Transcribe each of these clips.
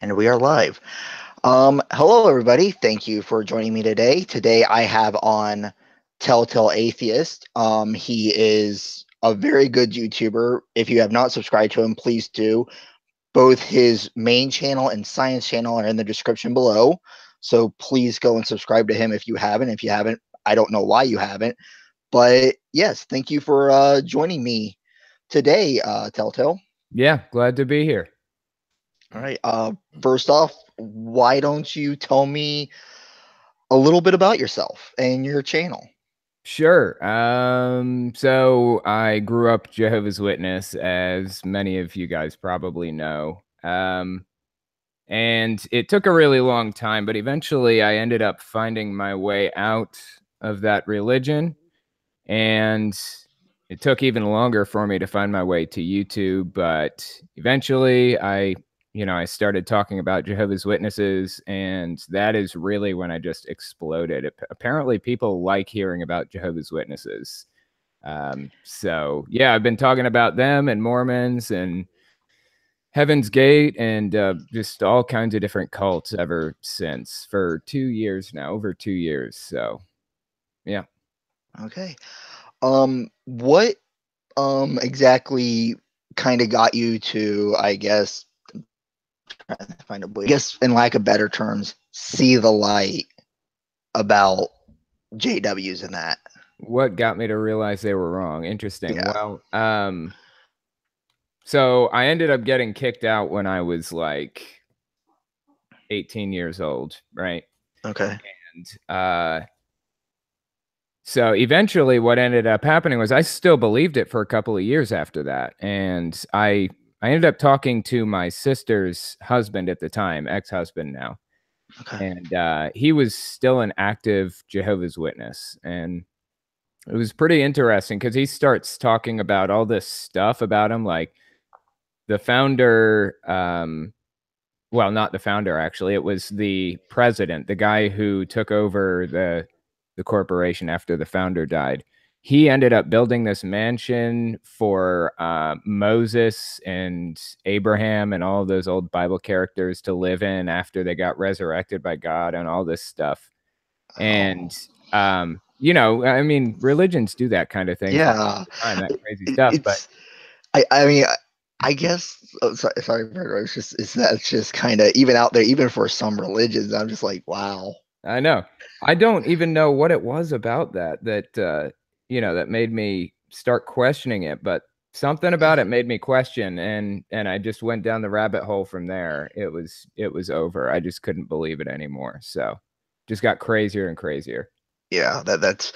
And we are live. Hello, everybody. Thank you for joining me today. Today, I have on TellTale Atheist. He is a very good YouTuber. If you have not subscribed to him, please do. Both his main channel and science channel are in the description below. So please go and subscribe to him if you haven't. If you haven't, I don't know why you haven't. But yes, thank you for joining me today, Telltale. Yeah, glad to be here. All right. First off, why don't you tell me a little bit about yourself and your channel? Sure. So I grew up Jehovah's Witness, as many of you guys probably know. And it took a really long time, but eventually I ended up finding my way out of that religion. And it took even longer for me to find my way to YouTube, but eventually I started talking about Jehovah's Witnesses, and that is really when I just exploded. Apparently, people like hearing about Jehovah's Witnesses. So yeah, I've been talking about them and Mormons and Heaven's Gate and just all kinds of different cults ever since for 2 years now, over 2 years. So yeah. Okay. What exactly kind of got you to, I guess, trying to find a way, I guess, in lack of better terms, see the light about JWs and that? What got me to realize they were wrong? Interesting. Yeah. Well, so I ended up getting kicked out when I was like 18 years old, right? Okay. And so eventually what ended up happening was I still believed it for a couple of years after that. And I ended up talking to my sister's husband at the time, ex-husband now. Okay. And he was still an active Jehovah's Witness. And it was pretty interesting because he starts talking about all this stuff about him, like the founder. Well, not the founder, actually. It was the president, the guy who took over the corporation after the founder died. He ended up building this mansion for Moses and Abraham and all of those old Bible characters to live in after they got resurrected by God and all this stuff. Oh. And I mean, religions do that kind of thing from time Yeah. to time, that crazy It, stuff. But it's. I mean, I guess. Oh, sorry, it's just. It's that's just kind of even out there, even for some religions. I'm just like, wow. I know. I don't even know what it was about that made me start questioning it, but something about it made me question, and I just went down the rabbit hole from there. It was over. I just couldn't believe it anymore. So, just got crazier and crazier. Yeah, that's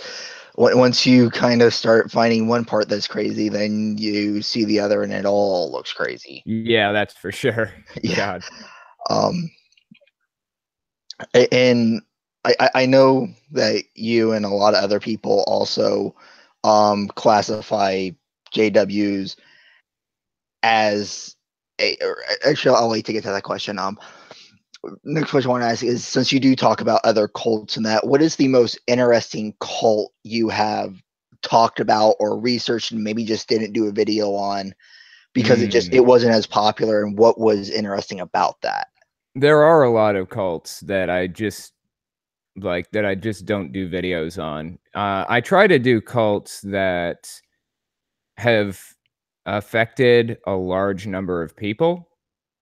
once you kind of start finding one part that's crazy, then you see the other, and it all looks crazy. Yeah, that's for sure. Yeah. God. Um, and I know that you and a lot of other people also classify JWs as actually, I'll wait to get to that question. Next question I want to ask is, since you do talk about other cults and that, what is the most interesting cult you have talked about or researched and maybe just didn't do a video on because Mm. it wasn't as popular, and what was interesting about that? There are a lot of cults that I just don't do videos on. I try to do cults that have affected a large number of people.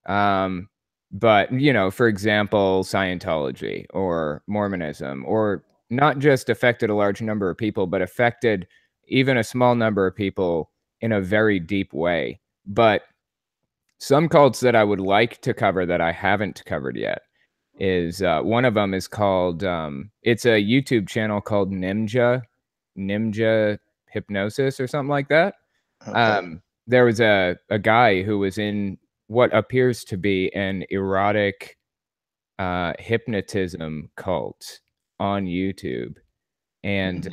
Um, but, for example, Scientology or Mormonism, or not just affected a large number of people, but affected even a small number of people in a very deep way. But some cults that I would like to cover that I haven't covered yet is one of them is called, it's a YouTube channel called Nimja Hypnosis or something like that. Okay. There was a guy who was in what appears to be an erotic hypnotism cult on YouTube, and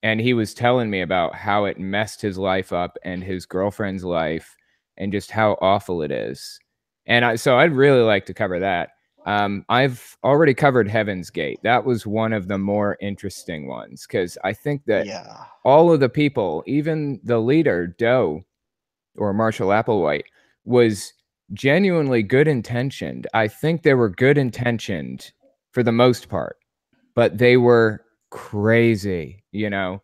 Mhm. he was telling me about how it messed his life up and his girlfriend's life, and just how awful it is. And so I'd really like to cover that. I've already covered Heaven's Gate. That was one of the more interesting ones because I think that Yeah. all of the people, even the leader, Doe, or Marshall Applewhite, was genuinely good intentioned. I think they were good intentioned for the most part, but they were crazy, you know.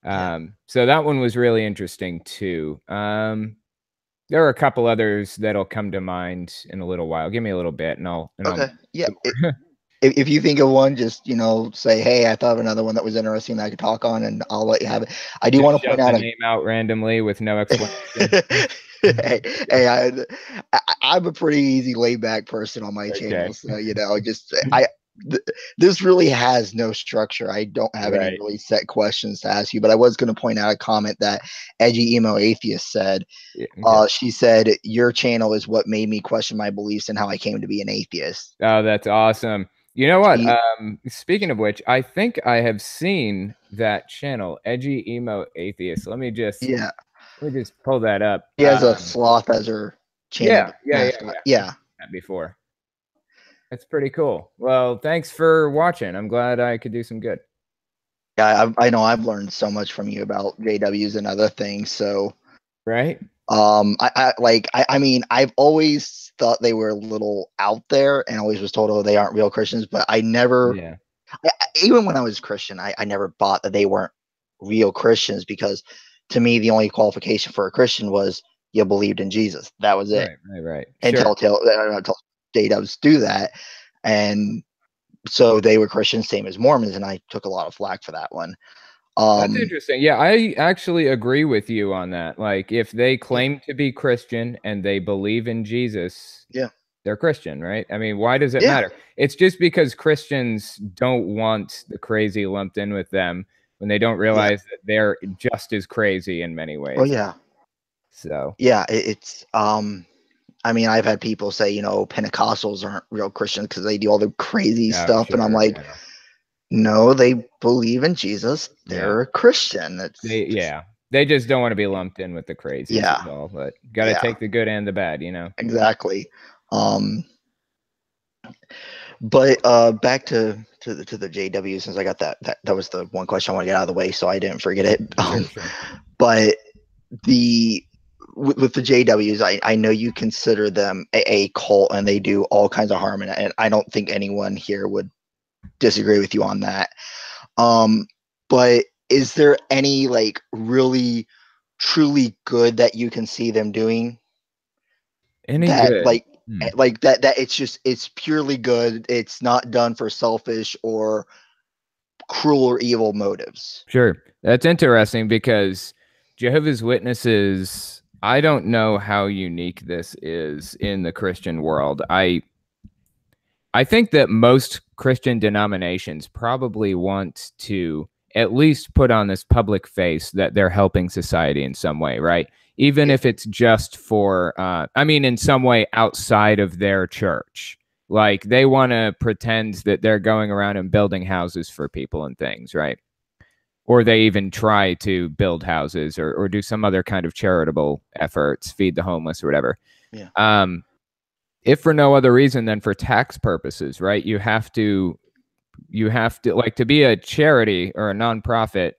Yeah. So that one was really interesting too. There are a couple others that'll come to mind in a little while. Give me a little bit, and I'll Okay. Yeah. some more. If you think of one, just say, "Hey, I thought of another one that was interesting that I could talk on," and I'll let you have it. I do Just want to point shout the out name out randomly with no explanation. hey, I'm a pretty easy laid back person on my channel, Okay. so just th- this really has no structure. I don't have any Right. really set questions to ask you, but I was going to point out a comment that Edgy Emo Atheist said. Yeah, okay. She said, "Your channel is what made me question my beliefs and how I came to be an atheist." Oh, that's awesome. You know what? She, Speaking of which, I think I have seen that channel, Edgy Emo Atheist. yeah, Let me just pull that up. she has a sloth as her channel Yeah. mascot. Yeah. That before. That's pretty cool. Well, thanks for watching. I'm glad I could do some good. Yeah, I know I've learned so much from you about JWs and other things. So, Right? I mean, I've always thought they were a little out there, and always was told, "Oh, they aren't real Christians." But I never, Yeah. even when I was Christian, I never thought that they weren't real Christians, because to me, the only qualification for a Christian was you believed in Jesus. That was it. Right. And Sure. Telltale JWs do that, and so they were Christians, same as Mormons, and I took a lot of flack for that one. That's Um, interesting. Yeah, I actually agree with you on that. Like, if they yeah, claim to be Christian and they believe in Jesus, yeah, they're Christian, right? I mean, why does it yeah, matter? It's just because Christians don't want the crazy lumped in with them when they don't yeah. realize that they're just as crazy in many Oh ways. yeah, So, yeah. It's I mean, I've had people say, Pentecostals aren't real Christians because they do all the crazy oh, stuff, and I'm sure, like, yeah. no, they believe in Jesus. Yeah. They're a Christian. It's Yeah. They just don't want to be lumped in with the crazies yeah, is all, but got to yeah, take the good and the bad, you know. exactly. Um, but back to the JW, since I got that was the one question I want to get out of the way, so I didn't forget it. Sure. But the with the JWs, I know you consider them a cult, and they do all kinds of harm, and I don't think anyone here would disagree with you on that. But is there any really truly good that you can see them doing, Any that good? Hmm. that it's purely good, it's not done for selfish or cruel or evil motives? Sure. That's interesting because Jehovah's Witnesses, I don't know how unique this is in the Christian world. I think that most Christian denominations probably want to at least put on this public face that they're helping society in some way, right? Even Yeah, if it's just for, I mean, in some way outside of their church. Like they want to pretend that they're going around and building houses for people and things, right? Or they even try to build houses or do some other kind of charitable efforts, feed the homeless or whatever. yeah, Um, if for no other reason than for tax purposes, right? You have to like to be a charity or a nonprofit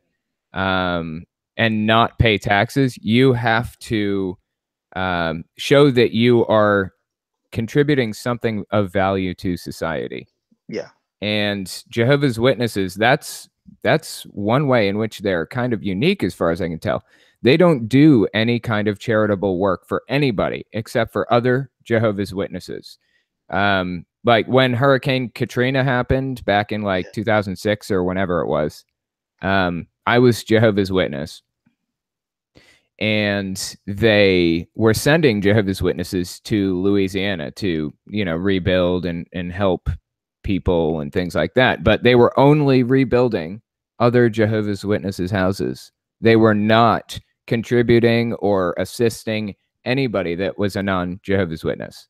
um, and not pay taxes. You have to show that you are contributing something of value to society. yeah, And Jehovah's Witnesses, that's one way in which they're kind of unique as far as I can tell. They don't do any kind of charitable work for anybody except for other Jehovah's Witnesses. Like when Hurricane Katrina happened back in like yeah, 2006 or whenever it was, I was Jehovah's Witness, and they were sending Jehovah's Witnesses to Louisiana to, rebuild and help people and things like that. But they were only rebuilding other Jehovah's Witnesses houses. They were not contributing or assisting anybody that was a non Jehovah's Witness.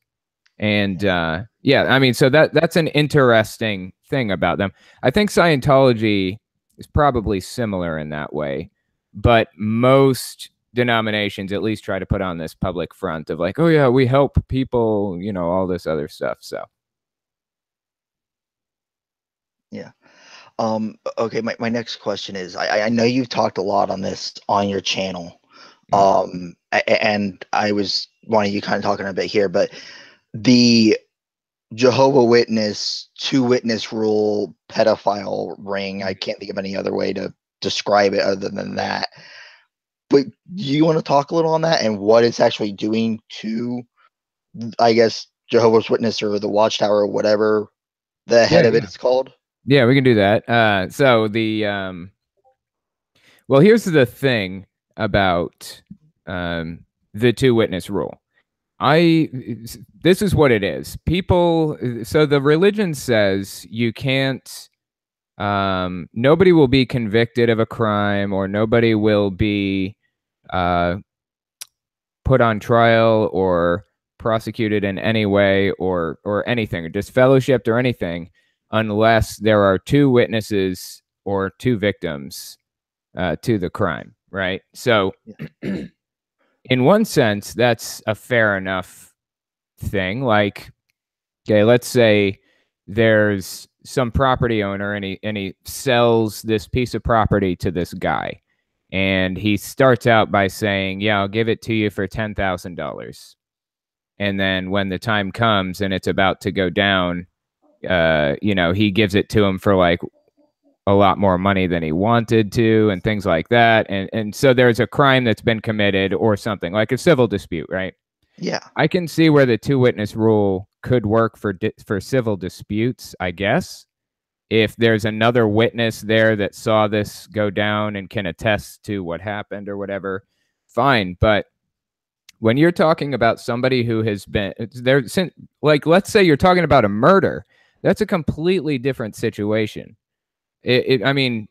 And yeah, I mean, so that's an interesting thing about them. I think Scientology is probably similar in that way, but most denominations at least try to put on this public front of like, oh yeah, we help people, all this other stuff. So yeah. Okay, my next question is, I know you've talked a lot on this on your channel. mm, And I was wanted you kind of talking a bit here, but the Jehovah Witness, two witness rule, pedophile ring. I can't think of any other way to describe it other than that. But do you want to talk a little on that and what it's actually doing to, I guess, Jehovah's Witness or the Watchtower or whatever the Yeah, head of it yeah. is called? Yeah, we can do that. So well, here's the thing about the two witness rule. I This is what it is. People, so the religion says you can't nobody will be convicted of a crime, or nobody will be uh put on trial or prosecuted in any way, or anything, or disfellowshipped or anything, unless there are two witnesses or two victims to the crime, right? So, Yeah. in one sense, that's a fair enough thing. Like, okay, let's say there's some property owner, and he sells this piece of property to this guy, and he starts out by saying, "Yeah, I'll give it to you for $10,000." And then when the time comes and it's about to go down, he gives it to him for like a lot more money than he wanted to, and things like that. And so there's a crime that's been committed, or something like a civil dispute, right? Yeah. I can see where the two witness rule could work for civil disputes, I guess. If there's another witness there that saw this go down and can attest to what happened or whatever, fine. But when you're talking about somebody who has been there since, like, let's say you're talking about a murder, that's a completely different situation. I mean,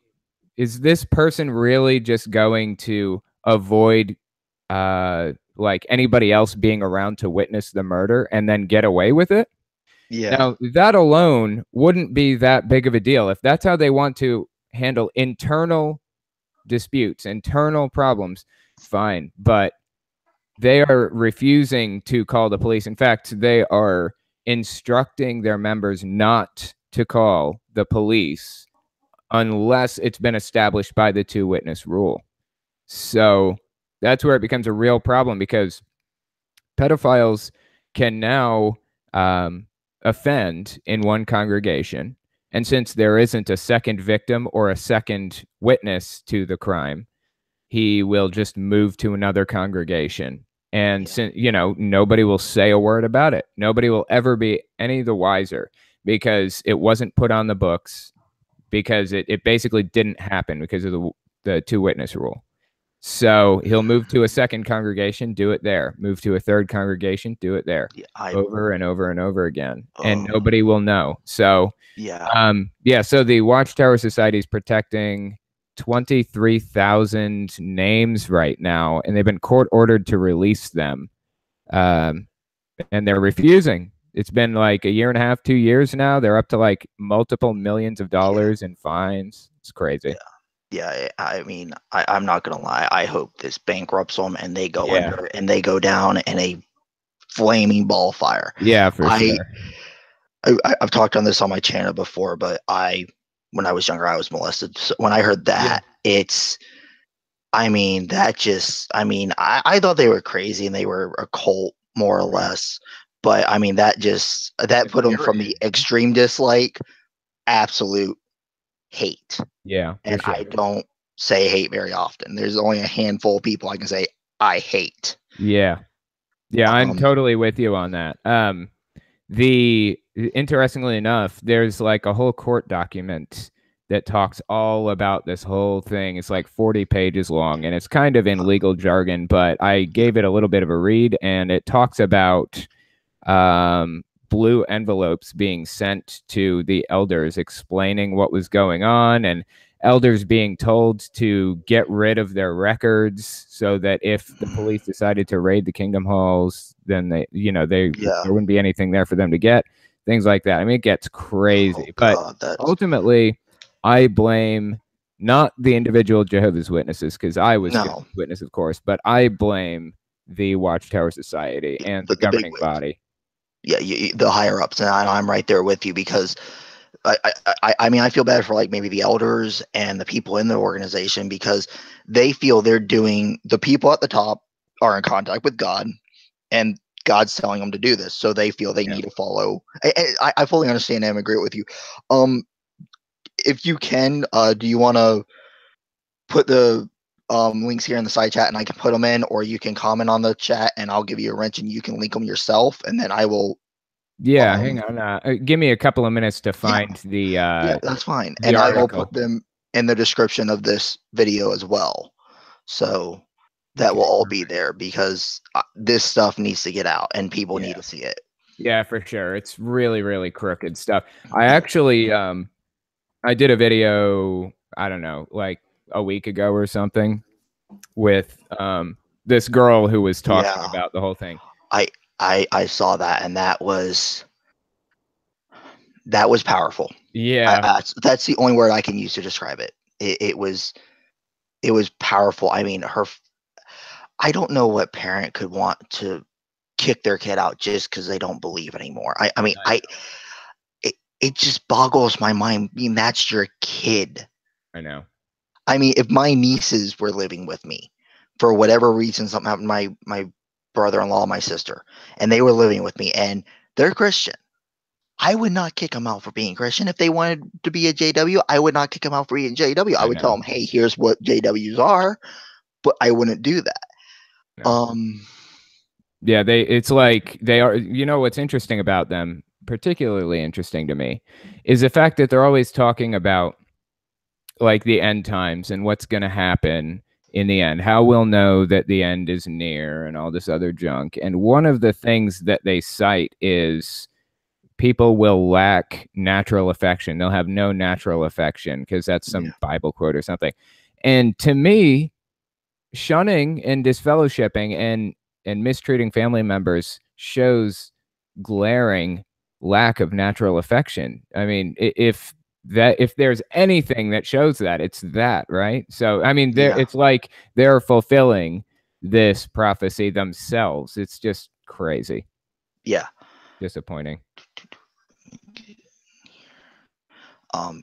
is this person really just going to avoid like anybody else being around to witness the murder and then get away with it? Yeah. Now, that alone wouldn't be that big of a deal. If that's how they want to handle internal disputes, internal problems, fine. But they are refusing to call the police. In fact, they are instructing their members not to call the police unless it's been established by the two witness rule. So that's where it becomes a real problem, because pedophiles can now offend in one congregation. And since there isn't a second victim or a second witness to the crime, he will just move to another congregation. And Yeah. since, nobody will say a word about it, nobody will ever be any the wiser, because it wasn't put on the books, because it basically didn't happen because of the two witness rule. So he'll move to a second congregation, do it there. Move to a third congregation, do it there, Yeah. over and over and over again, and Oh, nobody will know. So, yeah. yeah. So the Watchtower Society is protecting 23,000 names right now, and they've been court ordered to release them, um, and they're refusing. It's been like a year and a half, 2 years now. They're up to like multiple millions of Yeah. dollars in fines. It's crazy. Yeah. Yeah, I mean, I'm not gonna lie. I hope this bankrupts them and they go Yeah. under and they go down in a flaming ball fire. Yeah, for I, sure. I've talked on this on my channel before, but when I was younger, I was molested. So when I heard Yeah. that, I mean, I thought they were crazy and they were a cult more or less. But I mean, that It's put them from the infuriating. extreme dislike, absolute hate. Yeah, for And sure. I don't say hate very often. There's only a handful of people I can say I hate. Yeah. Yeah, I'm Um, totally with you on that. The Interestingly enough, there's like a whole court document that talks all about this whole thing. It's like 40 pages long, and it's kind of in legal jargon, but I yeah, gave it a little bit of a read, and it talks about blue envelopes being sent to the elders explaining what was going on, and elders being told to get rid of their records, so that if the police decided to raid the kingdom halls, then yeah. there wouldn't be anything there for them to get, things like that. I mean, it gets Oh crazy, but God, that's ultimately I blame not the individual Jehovah's Witnesses, because I was no. Jehovah's Witness, of course, but I blame the Watchtower Society and the The big governing wigs. body. Yeah, the higher ups, and I'm right there with you because I mean I feel bad for like maybe the elders and the people in the organization because they feel they're doing the people at the top are in contact with God and God's telling them to do this, so they feel they Yeah. need to follow. I fully understand and agree with you. Um, if you can, do you want to put the links here in the side chat and I can put them in, or you can comment on the chat and I'll give you a wrench and you can link them yourself, and then I will. Yeah, hang on. Give me a couple of minutes to Yeah, find yeah, that's fine, the and I will article. put them in the description of this video as well, so that will Okay, all be perfect. there because this stuff needs to get out and people need Yeah. to see it. Yeah, for sure. It's really, really crooked stuff. I actually I did a video, I don't know, like a week ago or something with this girl who was talking Yeah, about the whole thing. I I saw that, and that was powerful. Yeah, That's the only word I can use to describe it. It was powerful. I mean, I don't know what parent could want to kick their kid out just because they don't believe anymore. I mean, I it just boggles my mind. I mean, that's your kid. know. I mean, if my nieces were living with me for whatever reason, something happened to my brother-in-law, my sister, and they were living with me and they're Christian, I would not kick them out for being Christian. If they wanted to be a JW, I would not kick them out for being JW. I I would tell know. them, hey, here's what JWs are, but I wouldn't do that. No. Um, Yeah, it's like they are, you know, what's interesting about them, particularly interesting to me, is the fact that they're always talking about like the end times and what's going to happen in the end, how we'll know that the end is near and all this other junk. And one of the things that they cite is people will lack natural affection. They'll have no natural affection because that's some yeah, Bible quote or something. And to me, shunning and disfellowshipping and mistreating family members shows glaring lack of natural affection. I mean, if there's anything that shows that, it's that, right? So I mean, yeah, it's like they're fulfilling this prophecy themselves. It's just crazy, yeah. disappointing.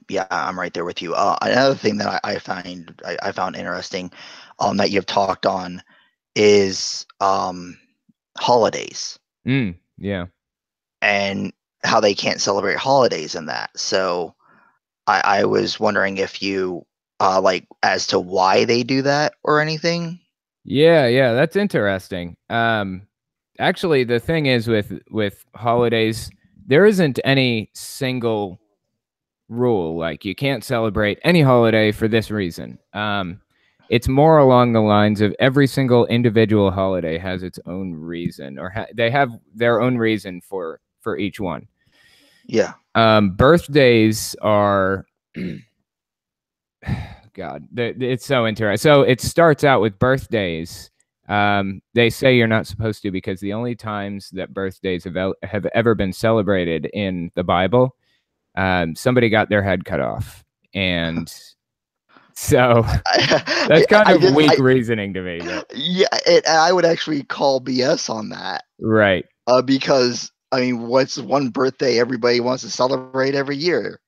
Yeah, I'm right there with you. Another thing that I found interesting, that you've talked on is holidays Yeah. and how they can't celebrate holidays and that. So I was wondering if you like as to why they do that or anything. Yeah, that's interesting. Actually, the thing is with holidays, there isn't any single rule like you can't celebrate any holiday for this reason. It's more along the lines of every single individual holiday has its own reason, or they have their own reason for each one. Yeah, Birthdays are God, it's so interesting. So it starts out with birthdays. They say you're not supposed to because the only times that birthdays have ever been celebrated in the Bible, somebody got their head cut off, and so that's kind I of just weak reasoning to me. But yeah, I would actually call BS on that. right, Because I mean, what's one birthday everybody wants to celebrate every year?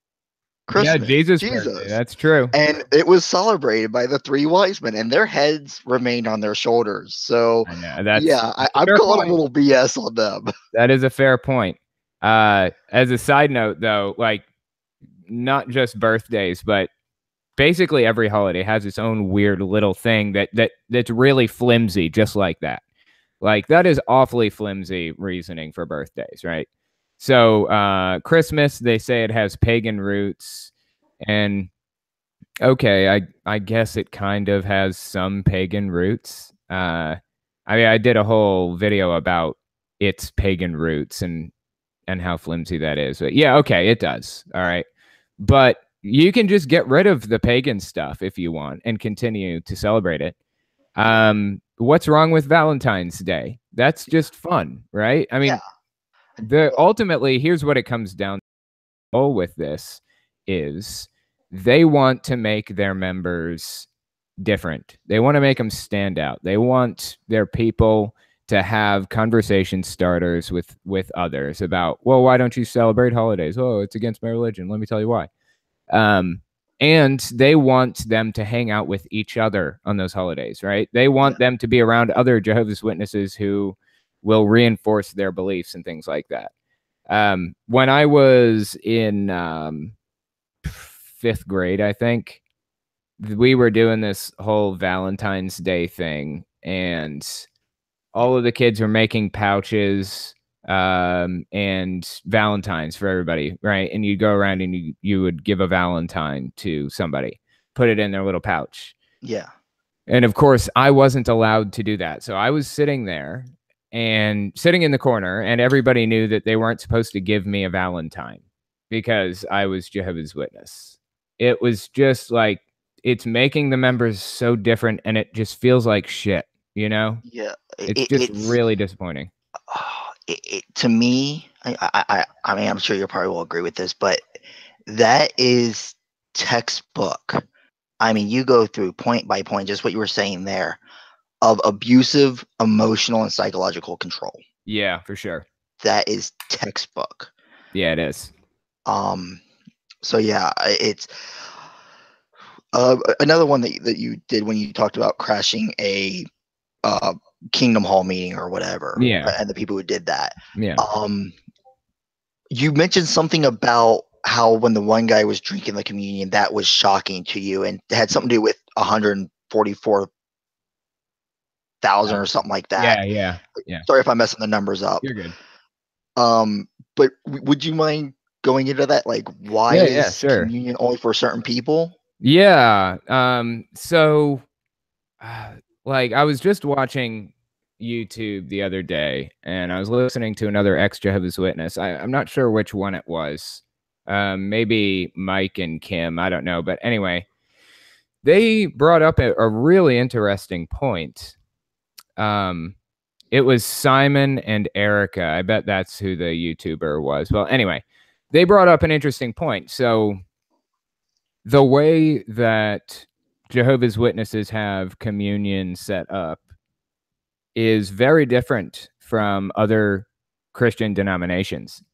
yeah, Christmas, Jesus' birthday. Jesus. That's true. And it was celebrated by the three wise men, and their heads remained on their shoulders. So, I know yeah, that's a I'm fair calling a point. little BS on them. That is a fair point. As a side note, though, like not just birthdays, but basically every holiday has its own weird little thing that's really flimsy, just like that. Like that is awfully flimsy reasoning for birthdays, right? So Christmas, they say it has pagan roots, and okay, I guess it kind of has some pagan roots. I mean, I did a whole video about its pagan roots and how flimsy that is. But yeah, okay, it does. All right. But you can just get rid of the pagan stuff if you want and continue to celebrate it. What's wrong with Valentine's Day? That's just fun, right? I Yeah, mean, the ultimately here's what it comes down to with this is they want to make their members different. They want to make them stand out. They want their people to have conversation starters with others about, well, why don't you celebrate holidays? Oh, it's against my religion. Let me tell you why. Um, and they want them to hang out with each other on those holidays, right? They yeah, want them to be around other Jehovah's Witnesses who will reinforce their beliefs and things like that. When I was in 5th grade, I think, we were doing this whole Valentine's Day thing, and all of the kids were making pouches and Valentines for everybody, right? And you'd go around and you would give a Valentine to somebody, put it in their little pouch. Yeah. And of course, I wasn't allowed to do that. So I was sitting there and sitting in the corner, and everybody knew that they weren't supposed to give me a Valentine because I was Jehovah's Witness. It was just like, it's making the members so different, and it just feels like shit, you know? Yeah. It's just really disappointing. To me, I mean, I'm sure you probably will agree with this, but that is textbook. I mean, you go through point by point, just what you were saying there, of abusive emotional and psychological control. Yeah, for sure. That is textbook. Yeah, it is. So yeah, it's another one that you did when you talked about crashing a Kingdom Hall meeting or whatever. Yeah. And the people who did that. Yeah. You mentioned something about how when the one guy was drinking the communion, that was shocking to you, and it had something to do with 144,000 or something like that. Yeah. Sorry if I'm messing the numbers up. You're good. But would you mind going into that? Like, why is sure. communion only for certain people? Yeah. So, like, I was just watching YouTube the other day, and I was listening to another ex-Jehovah's Witness. I'm not sure which one it was. Maybe Mike and Kim. I don't know. But anyway, they brought up a really interesting point. It was Simon and Erica. I bet that's who the YouTuber was. Well, anyway, they brought up an interesting point. So the way that Jehovah's Witnesses have communion set up is very different from other Christian denominations.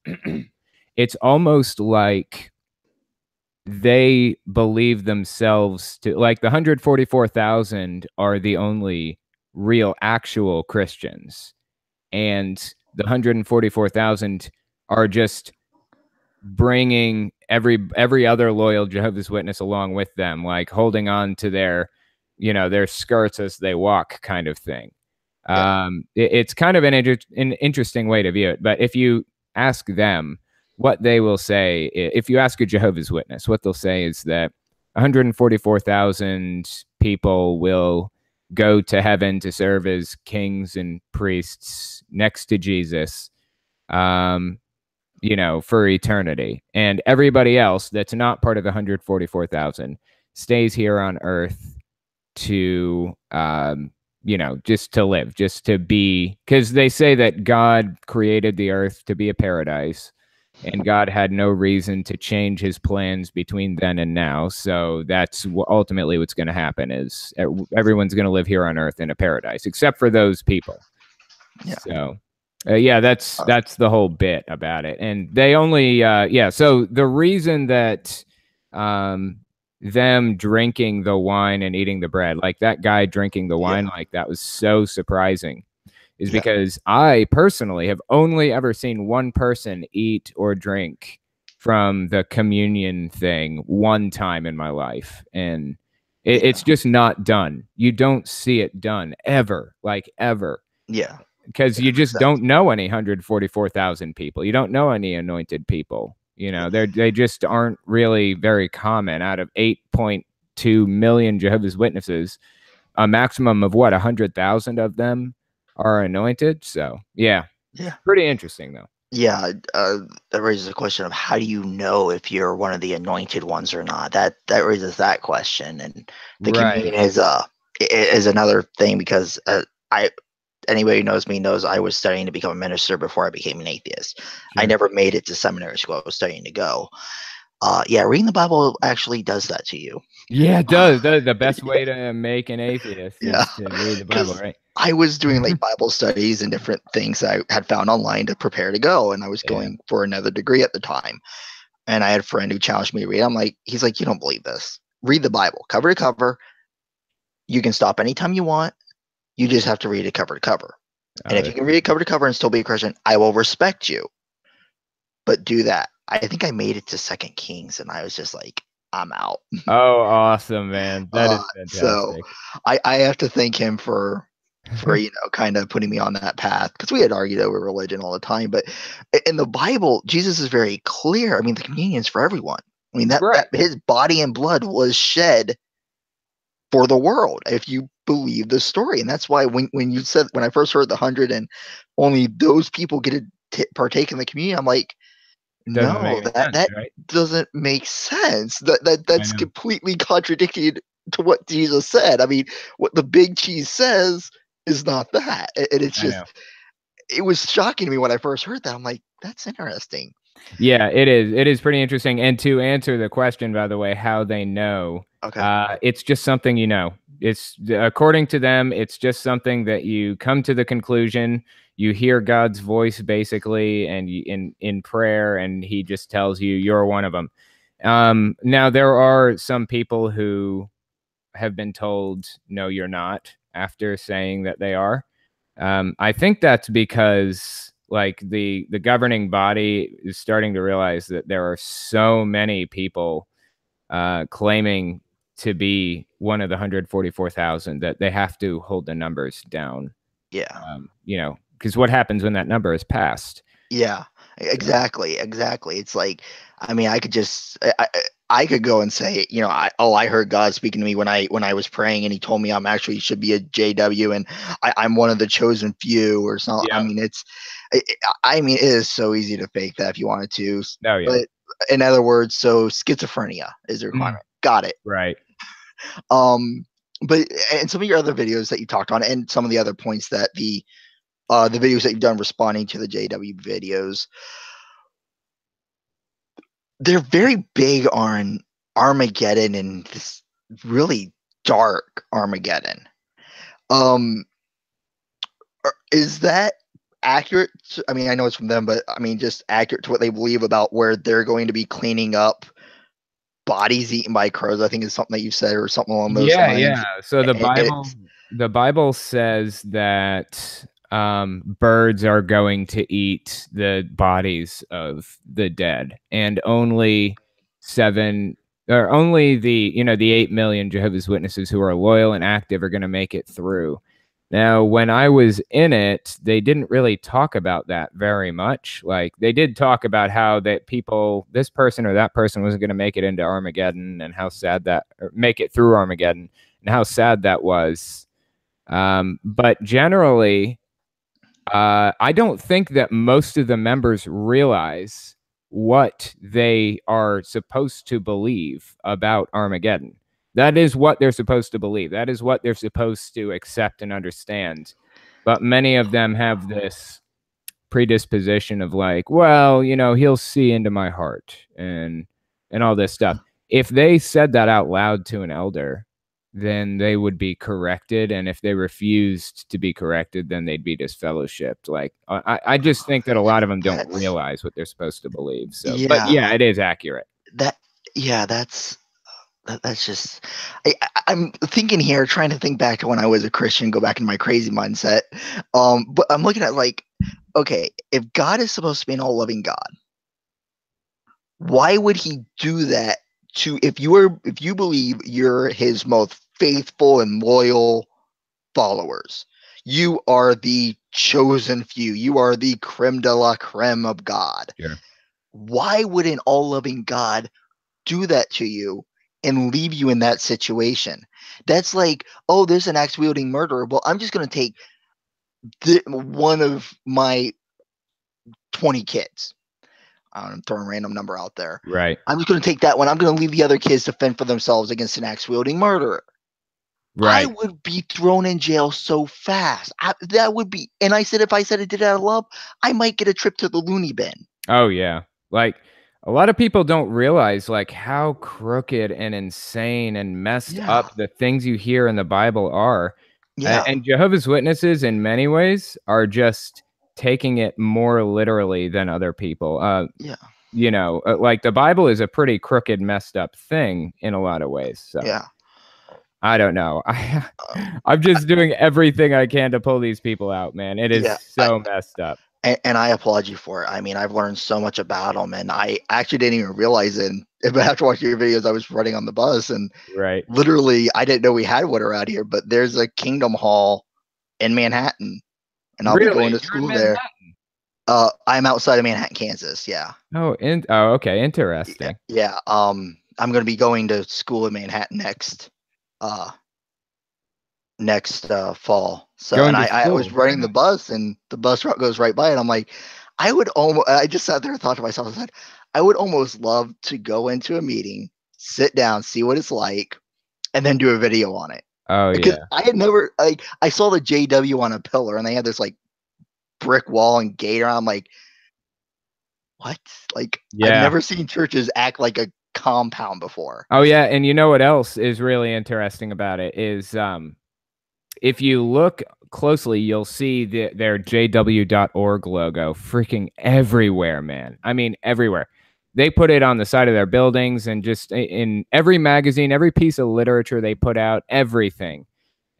It's almost like they believe themselves to, like, the 144,000 are the only real actual Christians, and the 144,000 are just bringing every other loyal Jehovah's Witness along with them, like holding on to their, their skirts as they walk, kind of thing. Yeah. It's kind of an interesting way to view it. But if you ask them, what they will say, if you ask a Jehovah's Witness, what they'll say is that 144,000 people will go to heaven to serve as kings and priests next to Jesus, for eternity. And everybody else that's not part of the 144,000 stays here on earth to, just to live, just to be, because they say that God created the earth to be a paradise, and God had no reason to change his plans between then and now. So that's ultimately what's going to happen, is everyone's going to live here on earth in a paradise, except for those people. Yeah. So, that's the whole bit about it. And they only, so the reason that them drinking the wine and eating the bread, like that guy drinking the wine, like that was so surprising, is because I personally have only ever seen one person eat or drink from the communion thing one time in my life. And it's just not done. You don't see it done ever, like ever. Yeah. Because you just don't know any 144,000 people. You don't know any anointed people. They just aren't really very common. Out of 8.2 million Jehovah's Witnesses, a maximum of 100,000 of them are anointed. So yeah, pretty interesting though. Yeah, that raises a question of how do you know if you're one of the anointed ones or not? That raises that question, and the communion is another thing, because anybody who knows me knows I was studying to become a minister before I became an atheist. Sure. I never made it to seminary school. I was studying to go. Reading the Bible actually does that to you. Yeah, it does. The best way to make an atheist is to read the Bible, right? I was doing like Bible studies and different things I had found online to prepare to go, and I was going for another degree at the time. And I had a friend who challenged me to read. He's like, you don't believe this. Read the Bible cover to cover. You can stop anytime you want. You just have to read it cover to cover. And if you can read it cover to cover and still be a Christian, I will respect you. But do that. I think I made it to Second Kings, and I was just like, I'm out. Oh, awesome, man. That is So fantastic. I have to thank him for kind of putting me on that path, because we had argued over religion all the time. But in the Bible, Jesus is very clear. I mean, the communion is for everyone. I mean, that Right. his body and blood was shed for the world, if you believe the story. And that's why when you said, when I first heard the 100 and only those people get to partake in the communion, I'm like, Doesn't make no, any that sense, that right? doesn't make sense. I That's know. completely contradicted to what Jesus said. I mean, what the big cheese says is not that. And it's I just, know. it was shocking to me when I first heard that. I'm like, that's interesting. Yeah, it is. It is pretty interesting. And to answer the question, by the way, how they know, Okay. it's just something you know. It's according to them, it's just something that you come to the conclusion. You hear God's voice basically, and in prayer, and He just tells you you're one of them. Now there are some people who have been told no, you're not after saying that they are. I think that's because like the governing body is starting to realize that there are so many people claiming to be one of the 144,000 that they have to hold the numbers down. Yeah. You know, because what happens when that number is passed? Yeah, So exactly. It's like, I mean, I could just, I could go and say, I heard God speaking to me when I was praying, and He told me I'm actually should be a JW, and I'm one of the chosen few, or something. I yeah. mean, I mean, it is so easy to fake that if you wanted to. Oh yeah. But in other words, so schizophrenia is a Mm, requirement. Got it. right. Um, but and some of your other videos that you talked on, and some of the other points that the videos that you've done responding to the JW videos, they're very big on Armageddon and this really dark Armageddon. Um, is that accurate? I mean, I know it's from them, but I mean, just accurate to what they believe about where they're going to be cleaning up bodies eaten by crows. I think is something that you said, or something along those Yeah, lines. yeah. So It's the Bible says that birds are going to eat the bodies of the dead, and only seven or only the 8 million Jehovah's Witnesses who are loyal and active are going to make it through. Now, when I was in it, they didn't really talk about that very much. Like they did talk about how that people, this person or that person wasn't going to make it into Armageddon and how sad that, or make it through Armageddon and how sad that was. But generally, I don't think that most of the members realize what they are supposed to believe about Armageddon. That is what they're supposed to believe. That is what they're supposed to accept and understand. But many of them have this predisposition of like, well, he'll see into my heart and all this stuff. If they said that out loud to an elder, then they would be corrected, and if they refused to be corrected, then they'd be disfellowshipped. Like I just think that a lot of them don't that's realize what they're supposed to believe. So, but yeah, yeah, it is accurate. that yeah, that's just, I'm thinking here, trying to think back to when I was a Christian, go back in my crazy mindset. But I'm looking at like, okay, if God is supposed to be an all loving God, why would He do that to, if you believe you're His most faithful and loyal followers, you are the chosen few, you are the creme de la creme of God. Sure. Why would an all loving God do that to you and leave you in that situation? That's like, oh, there's an axe wielding murderer. Well, I'm just going to take one of my 20 kids. I'm throwing a random number out there. Right. I'm just going to take that one. I'm going to leave the other kids to fend for themselves against an axe wielding murderer. I Right. would be thrown in jail so fast. That would be, and I said, if I said I did it out of love, I might get a trip to the loony bin. Oh yeah. Like a lot of people don't realize like how crooked and insane and messed Yeah. up the things you hear in the Bible are. Yeah. And Jehovah's Witnesses in many ways are just taking it more literally than other people. Yeah. Like the Bible is a pretty crooked, messed up thing in a lot of ways. So Yeah. I don't know. Um, I'm just doing everything I can to pull these people out, man. It is yeah, so messed up. and I applaud you for it. I mean, I've learned so much about them, and I actually didn't even realize it. But after watching your videos, I was running on the bus, and Right. literally, I didn't know we had one around here. But there's a Kingdom Hall in Manhattan, and I'll be going Really? to You're in school there. Manhattan? I'm outside of Manhattan, Kansas. Yeah, Oh, okay. yeah, Interesting. yeah. I'm going to be going to school in Manhattan uh, next fall. So, and Going to I was school. Very running the nice. bus, and the bus route goes right by, and I'm like, I would almost. I just sat there and thought to myself, I said, I would almost love to go into a meeting, sit down, see what it's like, and then do a video on it. Oh Because yeah. I had never like I saw the JW on a pillar, and they had this like brick wall and gate around. I'm like, what? Like I've Yeah. never seen churches act like a compound before. Oh yeah, and you know what else is really interesting about it is if you look closely, you'll see their JW.org logo freaking everywhere, man. I mean, everywhere. They put it on the side of their buildings and just in every magazine, every piece of literature they put out, everything.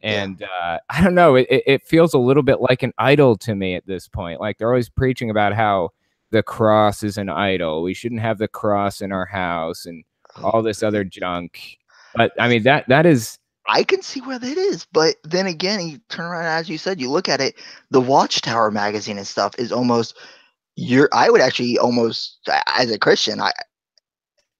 Yeah. And I don't know, it feels a little bit like an idol to me at this point. Like they're always preaching about how the cross is an idol. We shouldn't have the cross in our house and Oh, all this other junk. But I mean, that is, I can see where that is, but then again, you turn around as you said, you look at it, the Watchtower magazine and stuff is almost I would actually almost as a Christian, I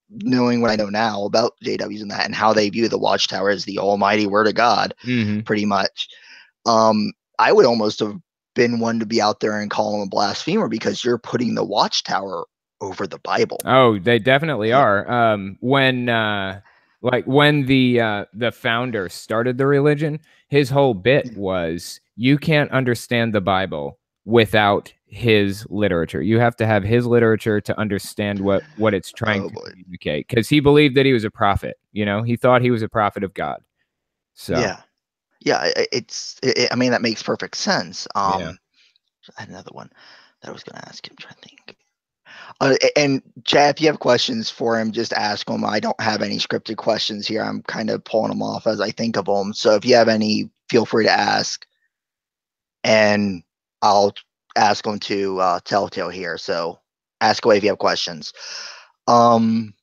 knowing what I know now about JWs and that and how they view the Watchtower as the almighty word of God, mhm. pretty much. I would almost have been one to be out there and call him a blasphemer because you're putting the Watchtower over the Bible. Oh, they definitely And, are. When like when the founder started the religion, his whole bit was you can't understand the Bible without his literature. You have to have his literature to understand what it's trying oh to boy. communicate. Because he believed that he was a prophet. You know, he thought he was a prophet of God. So Yeah. Yeah, I mean that makes perfect sense. yeah, I had another one that I was going to ask him. I'm trying to think. And Chad, if you have questions for him, just ask him. I don't have any scripted questions here. I'm kind of pulling them off as I think of them. So if you have any, feel free to ask, and I'll ask them to Telltale here. So ask away if you have questions. Um,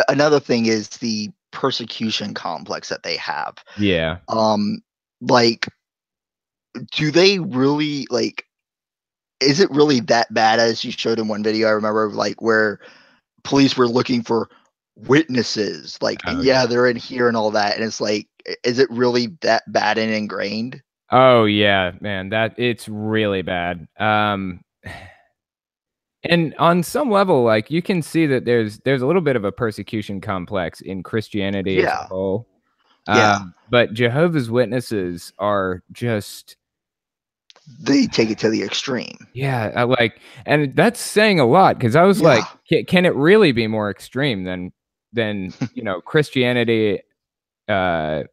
Another thing is the persecution complex that they have. yeah. Um, like, do they really like? Is it really that bad as you showed in one video? I remember like where police were looking for witnesses, like, and Oh yeah, yeah. they're in here and all that, and it's like, is it really that bad and ingrained? Oh yeah, man. That it's really bad. And on some level, like you can see that there's a little bit of a persecution complex in Christianity as a Yeah, whole. yeah, But Jehovah's Witnesses are just they take it to the extreme. yeah, I like, and that's saying a lot because I was like, Yeah, can it really be more extreme than you know Christianity uh,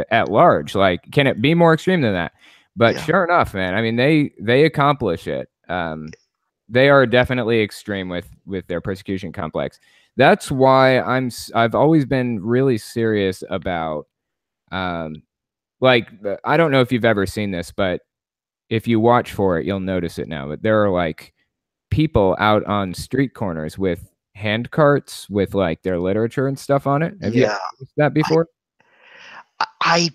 at large? Like, can it be more extreme than that? But yeah, sure enough, man. I mean, they accomplish it. They are definitely extreme with their persecution complex. That's why I've always been really serious about um like I don't know if you've ever seen this, but if you watch for it, you'll notice it now. But there are like people out on street corners with hand carts with like their literature and stuff on it. Have you ever yeah. noticed that I, before? I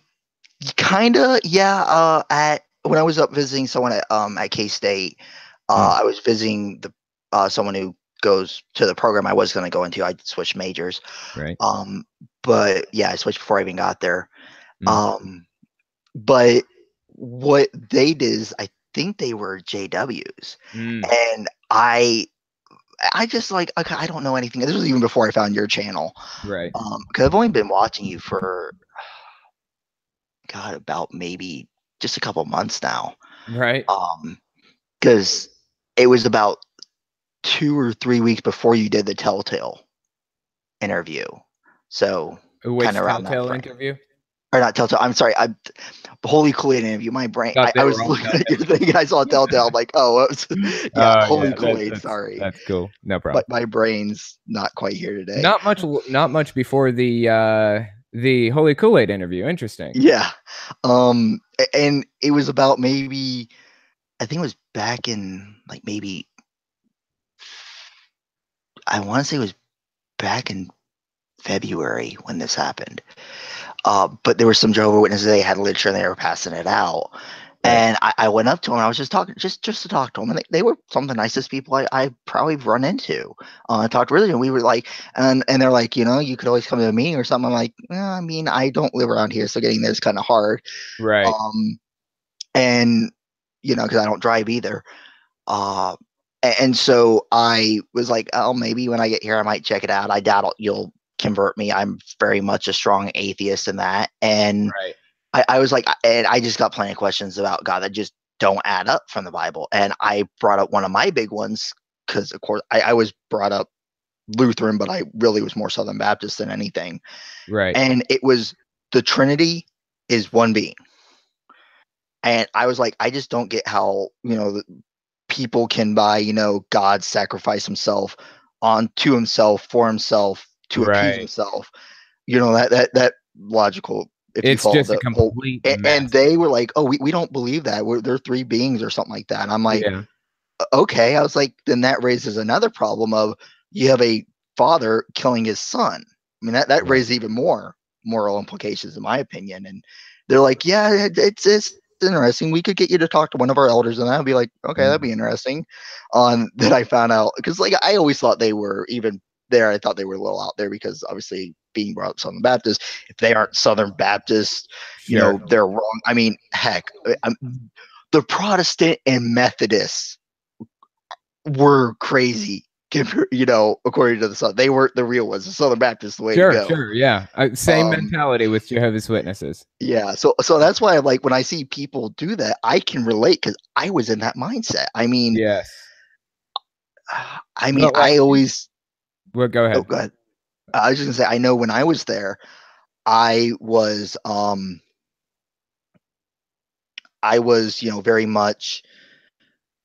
kind of, yeah. At when I was up visiting someone at K State, Mm, I was visiting the someone who goes to the program I was going to go into. I switched majors, right. um, but yeah, I switched before I even got there. Mm, Um, But what they did is I think they were JWs. mm, And I just like okay, I don't know anything. This was even before I found your channel. right. Because I've only been watching you for God about maybe just a couple months now. Right. Because it was about 2 or 3 weeks before you did the Telltale interview. So kind Which of around that Telltale frame. interview? Or not Telltale. I'm sorry. I Holy Kool-Aid interview. My brain. Thought they I were was all looking at your Telltale. thing and I saw Telltale. I'm like, oh, yeah, Oh yeah, Holy Kool-Aid. Sorry, that's cool. No but problem. my brain's not quite here today. Not much before the the Holy Kool-Aid interview. Interesting. Yeah. And it was about maybe, I think it was back in like maybe, I want to say it was back in February when this happened. But there were some Jehovah Witnesses. They had literature and they were passing it out. Right. And I went up to them. I was just talking, just to talk to them, and they were some of the nicest people I probably run into. I talked really, and we were like, and they're like, you could always come to me or something. I'm like, I mean, I don't live around here, so getting there is kind of hard. Right. Um, and because I don't drive either. Uh, and so I was like, oh, maybe when I get here, I might check it out. I doubt you'll convert me. I'm very much a strong atheist in that. And Right. I was like, and I just got plenty of questions about God that just don't add up from the Bible. And I brought up one of my big ones because, of course, I was brought up Lutheran, but I really was more Southern Baptist than anything. Right. And it was the Trinity is one being. And I was like, I just don't get how, people can buy, God sacrifice himself onto himself for himself to appease Right. himself. That logical, if you It's follow just a the whole, complete and mess. they were like, oh, we don't believe that. They're three beings or something like that. And I'm like, Yeah. okay. I was like, then that raises another problem of you have a father killing his son. I mean, that Right. raises even more moral implications, in my opinion. And they're like, yeah, it's interesting. We could get you to talk to one of our elders, and I'd be like, okay, that'd be Mhm. interesting. On that, I found out because like I always thought they were even there. I thought they were a little out there because obviously being brought up Southern Baptist, if they aren't Southern Baptist, Sure. they're wrong. I mean, heck, the Protestant and Methodists were crazy. According to the South, they weren't the real ones. The Southern Baptist, the way to Sure. go. Sure. Yeah. Same Um, mentality with Jehovah's Witnesses. yeah, so that's why like when I see people do that, I can relate because I was in that mindset. I mean, Yes. I mean, But I like, always. well, go Oh, ahead. go ahead. I was just gonna say, I know when I was there, I was, very much,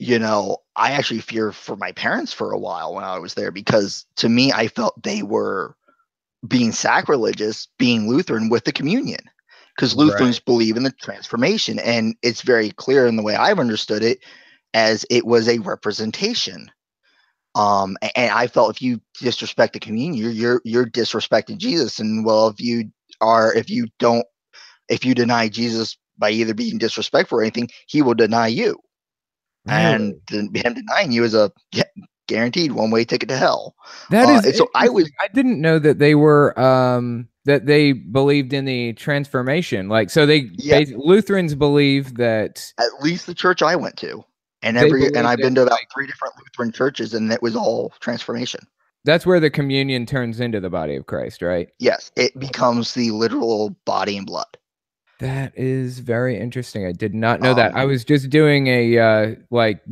I actually feared for my parents for a while when I was there because to me, I felt they were being sacrilegious, being Lutheran with the communion, because Lutherans Right. believe in the transformation, and it's very clear in the way I've understood it as it was a representation. And I felt if you disrespect the communion, you're disrespecting Jesus. And well, if you deny Jesus by either being disrespectful or anything, he will deny you. And Really? him denying you is a guaranteed one way ticket to hell. That is And so I interesting. was, I didn't know that they were that they believed in the transformation. Like so yeah, Lutherans believe that at least the church I went to, they and believe I've that been to about like three different Lutheran churches, and it was all transformation. that's where the communion turns into the body of Christ, right? Yes, it becomes the literal body and blood. That is very interesting. I did not know that. Um, I was just doing a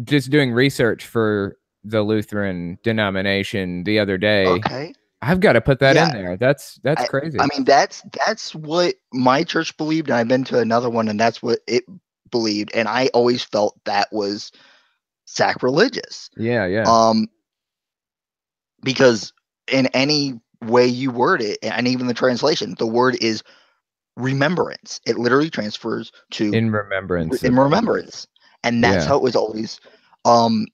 just doing research for the Lutheran denomination the other day. okay, I've got to put that in yeah, there. That's I crazy. mean that's what my church believed, and I've been to another one, and that's what it believed, and I always felt that was sacrilegious. Yeah, yeah. Um, because in any way you word it, and even the translation, the word is remembrance. It literally transfers to In remembrance in of remembrance, and that's yeah. how it was always. Um,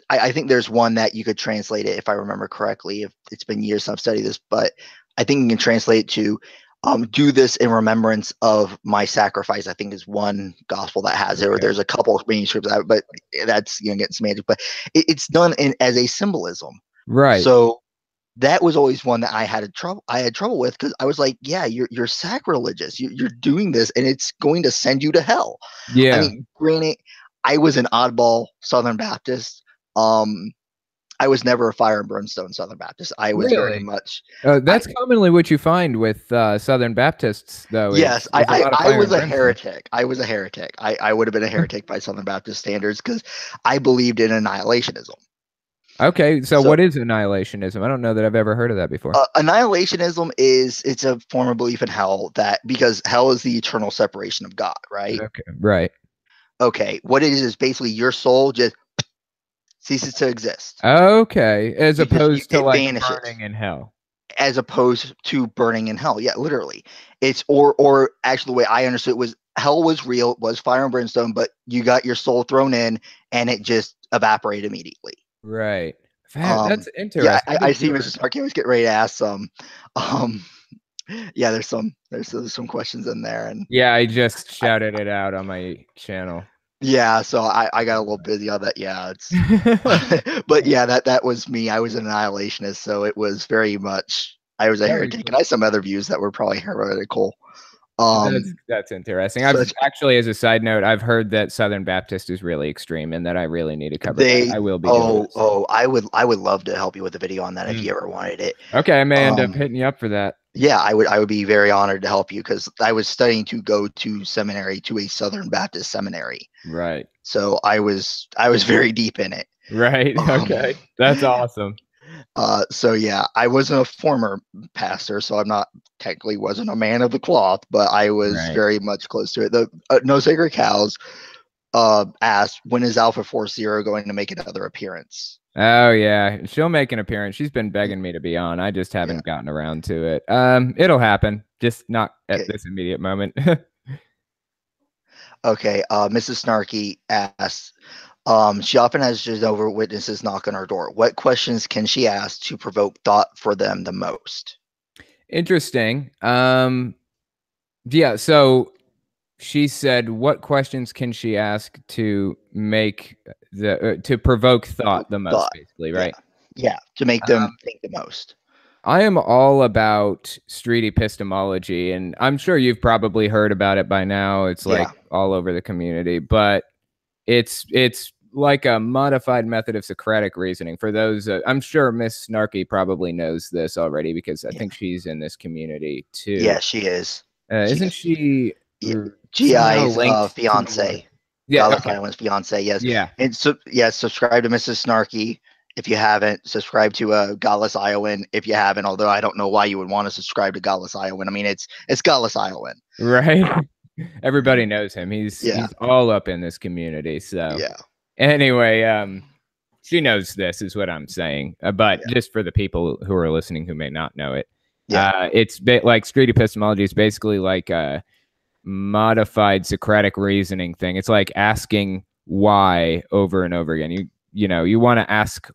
I think there's one that you could translate it if I remember correctly. If it's been years since I've studied this, but I think you can translate it to do this in remembrance of my sacrifice. I think is one gospel that has it, or Okay. there's a couple of manuscripts that, but that's getting semantic. But it's done as a symbolism. Right. So that was always one that I had trouble with because I was like, yeah, you're sacrilegious. You're doing this, and it's going to send you to hell. I Yeah. mean, granted, I was an oddball Southern Baptist. Um, I was never a fire and brimstone Southern Baptist. I was very Really? much, I That's commonly what you find with Southern Baptists, though, yes, is a lot of I fire was and a brimstone. heretic. I was a heretic. I would have been a heretic by Southern Baptist standards because I believed in annihilationism. Okay, so So what is annihilationism? I don't know that I've ever heard of that before. annihilationism it's a form of belief in hell that because hell is the eternal separation of God, right? Okay, right. Okay, what it is basically your soul just ceases to exist. Okay, as You just opposed to it like vanishes burning in hell. as opposed to burning in hell. Yeah, literally. It's or actually the way I understood it was hell was real, it was fire and brimstone, but you got your soul thrown in and it just evaporated immediately. Right. That's Yeah, interesting. I see Mrs. Starkey. I was getting ready to ask some. Um, yeah, there's some questions in there, and Yeah, I just shouted it out on my channel. yeah, so I got a little busy on that. Yeah, it's but yeah, that was me. I was an annihilationist, so it was very much I was a Very heretic, and cool. I had some other views that were probably heretical. That's interesting. I've Such actually, as a side note, I've heard that Southern Baptist is really extreme and that I really need to cover that. they I will be doing this. I would love to help you with a video on that if Mm. you ever wanted it. Okay, I may end up Um, hitting you up for that. yeah, I would be very honored to help you because I was studying to go to seminary to a Southern Baptist seminary. Right. So I was very deep in it. Right. Um, Okay. That's awesome. so yeah, I wasn't a former pastor, so I'm not technically wasn't a man of the cloth, but I was Right. very much close to it. The No Sacred Cows asked, when is Alpha Force Zero going to make another appearance? Oh yeah, she'll make an appearance. She's been begging me to be on. I just Yeah. haven't gotten around to it. It'll happen, just not at Okay. this immediate moment. Okay. Mrs. Snarky asks, she often has Jehovah Witnesses knock on her door. What questions can she ask to provoke thought for them the most? Interesting. Yeah, so she said, what questions can she ask to make to provoke thought Provoke the most, thought. basically, Yeah. right? Yeah. To make them think the most. I am all about street epistemology, and I'm sure you've probably heard about it by now. It's like Yeah. all over the community, but it's like a modified method of Socratic reasoning. For those, I'm sure Miss Snarky probably knows this already because I Yeah. think she's in this community too. Yeah, she is. Isn't She's she yeah, somehow GI's linked to the? fiance. Yeah. Godless Okay. Island's fiance, yes. Yeah. And so yeah, subscribe to Mrs. Snarky if you haven't. Subscribe to Godless Iowan if you haven't, although I don't know why you would want to subscribe to Godless Iowan. I mean it's Godless Iowan. Right. Everybody knows him. Yeah. He's all up in this community. So Yeah. anyway, she knows this is what I'm saying. But Yeah. just for the people who are listening who may not know it, Yeah. it's like street epistemology is basically like a modified Socratic reasoning thing. It's like asking why over and over again. You want to ask.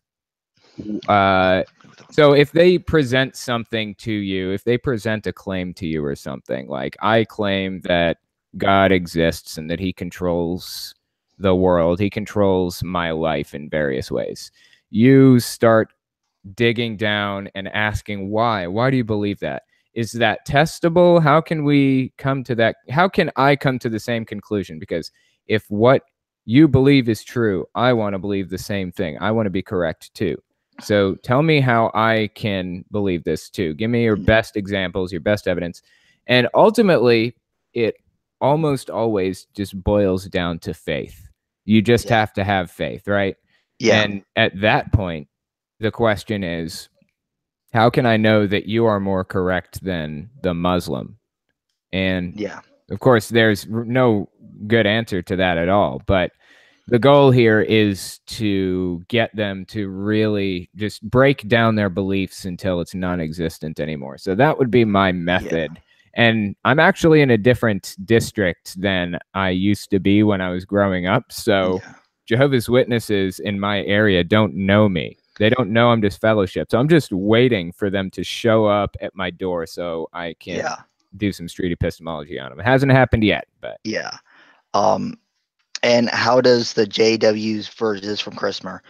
So if they present something to you, if they present a claim to you or something, like I claim that God exists and that he controls the world, he controls my life in various ways. You start digging down and asking why. Why do you believe that? Is that testable? How can we come to that? How can I come to the same conclusion? Because if what you believe is true, I want to believe the same thing. I want to be correct too. So tell me how I can believe this too. Give me your best examples, your best evidence. And ultimately, it almost always just boils down to faith. You just Yeah. have to have faith, right? Yeah. And at that point, the question is, how can I know that you are more correct than the Muslim? And Yeah. of course, there's no good answer to that at all. But the goal here is to get them to really just break down their beliefs until it's non-existent anymore. So that would be my method. And I'm actually in a different district than I used to be when I was growing up. So Yeah. Jehovah's Witnesses in my area don't know me. They don't know I'm disfellowshipped. So I'm just waiting for them to show up at my door so I can Yeah. do some street epistemology on them. It hasn't happened yet, but Yeah. Um and how does the JW's version this is from Christmas?